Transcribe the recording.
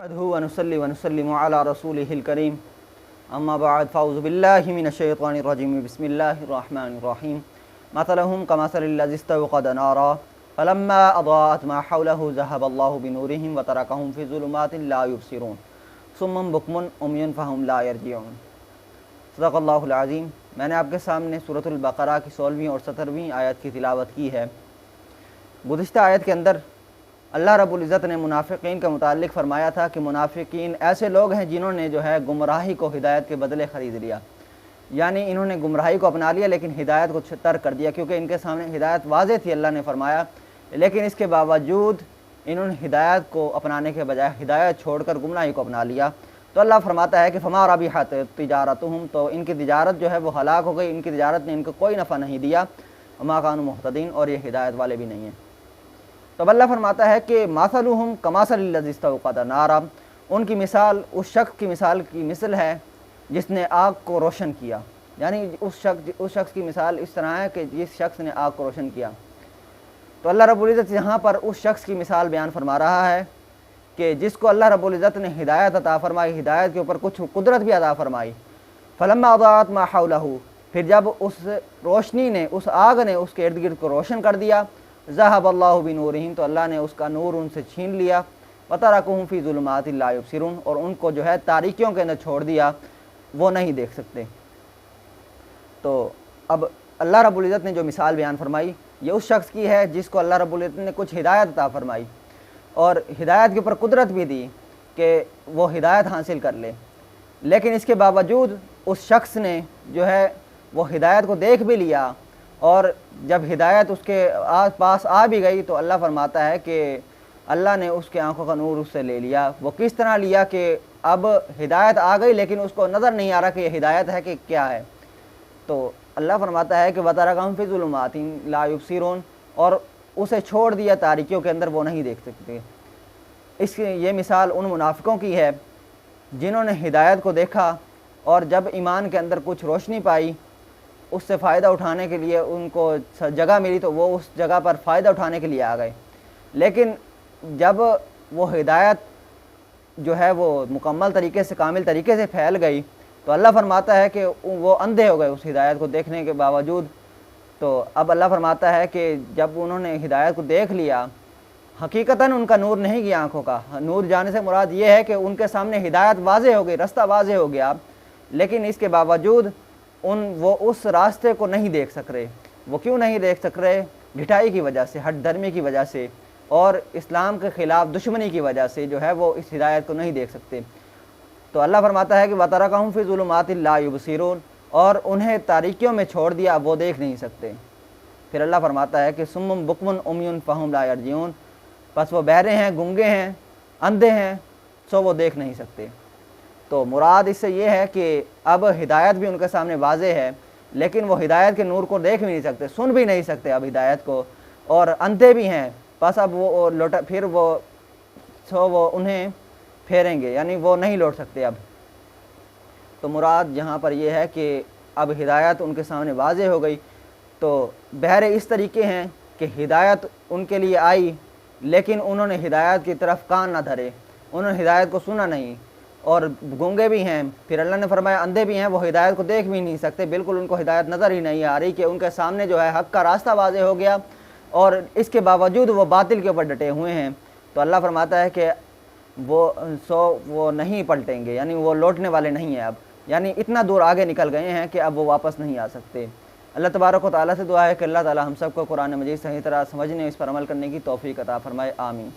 نحمده ونصلي ونسلم على رسوله الكريم اما بعد فاعوذ بالله من الشيطان الرجيم بسم الله الرحمن الرحيم مثلهم كمثل الذي استوقد نارا فلما اضاءت ما حوله ذهب الله بنورهم وتركهم في ظلمات لا يبصرون صم بكم عمي فهم لا يرجعون۔ صدق اللہ العظیم۔ میں نے آپ کے سامنے سورۃ البقرہ کی 16ویں اور 17ویں آیت کی تلاوت کی ہے۔ گزشتہ آیت کے اندر اللہ رب العزت نے منافقین کے متعلق فرمایا تھا کہ منافقین ایسے لوگ ہیں جنہوں نے جو ہے گمراہی کو ہدایت کے بدلے خرید لیا، یعنی انہوں نے گمراہی کو اپنا لیا لیکن ہدایت کو ترک کر دیا، کیونکہ ان کے سامنے ہدایت واضح تھی اللہ نے فرمایا، لیکن اس کے باوجود انہوں نے ہدایت کو اپنانے کے بجائے ہدایت چھوڑ کر گمراہی کو اپنا لیا۔ تو اللہ فرماتا ہے کہ فما ربحت تجارتہم، تو ان کی تجارت جو ہے وہ ہلاک ہو گئی، ان کی تجارت نے ان کو کوئی نفع نہیں دیا، وما کانوا مہتدین، اور یہ ہدایت والے بھی نہیں ہیں۔ تو اللہ فرماتا ہے کہ مثلہم کمثل الذی استوقد نارا، ان کی مثال اس شخص کی مثال کی مثل ہے جس نے آگ کو روشن کیا، یعنی اس شخص کی مثال اس طرح ہے کہ جس شخص نے آگ کو روشن کیا۔ تو اللہ رب العزت یہاں پر اس شخص کی مثال بیان فرما رہا ہے کہ جس کو اللہ رب العزت نے ہدایت عطا فرمائی، ہدایت کے اوپر کچھ قدرت بھی عطا فرمائی۔ فلما اضاءت ما حولہ، پھر جب اس روشنی نے، اس آگ نے اس کے ارد گرد کو روشن کر دیا، ذہب اللہ بنورہم، تو اللہ نے اس کا نور ان سے چھین لیا، وترکہم فی ظلمات لا یبصرون، اور ان کو جو ہے تاریکیوں کے اندر چھوڑ دیا، وہ نہیں دیکھ سکتے۔ تو اب اللہ رب العزت نے جو مثال بیان فرمائی یہ اس شخص کی ہے جس کو اللہ رب العزت نے کچھ ہدایت عطا فرمائی اور ہدایت کے اوپر قدرت بھی دی کہ وہ ہدایت حاصل کر لے، لیکن اس کے باوجود اس شخص نے جو ہے وہ ہدایت کو دیکھ بھی لیا، اور جب ہدایت اس کے پاس آ بھی گئی تو اللہ فرماتا ہے کہ اللہ نے اس کے آنکھوں کا نور اس سے لے لیا۔ وہ کس طرح لیا کہ اب ہدایت آ گئی لیکن اس کو نظر نہیں آ رہا کہ یہ ہدایت ہے کہ کیا ہے۔ تو اللہ فرماتا ہے کہ وَتَرَكَهُمْ فِي ظُلُمَاتٍ لَا يُبْصِرُونَ، اور اسے چھوڑ دیا تاریکیوں کے اندر، وہ نہیں دیکھ سکتے۔ یہ مثال ان منافقوں کی ہے جنہوں نے ہدایت کو دیکھا اور جب ایمان کے اندر کچھ روشنی پائی، اس سے فائدہ اٹھانے کے لیے ان کو جگہ ملی تو وہ اس جگہ پر فائدہ اٹھانے کے لیے آ گئے، لیکن جب وہ ہدایت جو ہے وہ مکمل طریقے سے، کامل طریقے سے پھیل گئی تو اللہ فرماتا ہے کہ وہ اندھے ہو گئے اس ہدایت کو دیکھنے کے باوجود۔ تو اب اللہ فرماتا ہے کہ جب انہوں نے ہدایت کو دیکھ لیا، حقیقتاً ان کا نور نہیں گیا آنکھوں کا، نور جانے سے مراد یہ ہے کہ ان کے سامنے ہدایت واضح ہو گئی، راستہ واضح ہو گیا، لیکن اس کے باوجود وہ اس راستے کو نہیں دیکھ سک رہے۔ وہ کیوں نہیں دیکھ سک رہے؟ ڈھٹائی کی وجہ سے، ہٹ دھرمی کی وجہ سے، اور اسلام کے خلاف دشمنی کی وجہ سے جو ہے وہ اس ہدایت کو نہیں دیکھ سکتے۔ تو اللہ فرماتا ہے کہ وَتَرَكَهُمْ فِي ظُلُمَاتٍ لَا يُبْصِرُونَ، اور انہیں تاریکیوں میں چھوڑ دیا، وہ دیکھ نہیں سکتے۔ پھر اللہ فرماتا ہے کہ صُمٌّ بُكْمٌ عُمْيٌ فَهُمْ لَا يَرْجِعُونَ، پس وہ بہرے ہیں، گنگے ہیں، اندھے ہیں، سو وہ دیکھ نہیں سکتے۔ تو مراد اس سے یہ ہے کہ اب ہدایت بھی ان کے سامنے واضح ہے لیکن وہ ہدایت کے نور کو دیکھ بھی نہیں سکتے، سن بھی نہیں سکتے اب ہدایت کو، اور اندھے بھی ہیں، بس اب وہ پھر وہ انہیں پھیریں گے، یعنی وہ نہیں لوٹ سکتے اب۔ تو مراد یہاں پر یہ ہے کہ اب ہدایت ان کے سامنے واضح ہو گئی، تو بہرے اس طریقے ہیں کہ ہدایت ان کے لیے آئی لیکن انہوں نے ہدایت کی طرف کان نہ دھرے، انہوں نے ہدایت کو سنا نہیں، اور گونگے بھی ہیں۔ پھر اللہ نے فرمایا اندھے بھی ہیں، وہ ہدایت کو دیکھ بھی نہیں سکتے، بالکل ان کو ہدایت نظر ہی نہیں آ رہی کہ ان کے سامنے جو ہے حق کا راستہ واضح ہو گیا، اور اس کے باوجود وہ باطل کے اوپر ڈٹے ہوئے ہیں۔ تو اللہ فرماتا ہے کہ وہ نہیں پلٹیں گے، یعنی وہ لوٹنے والے نہیں ہیں اب، یعنی اتنا دور آگے نکل گئے ہیں کہ اب وہ واپس نہیں آ سکتے۔ اللہ تبارک و تعالیٰ سے دعا ہے کہ اللہ تعالیٰ ہم سب کو قرآن مجید صحیح طرح سمجھنے، اس پر عمل کرنے کی توفیق عطا فرمائے، آمین۔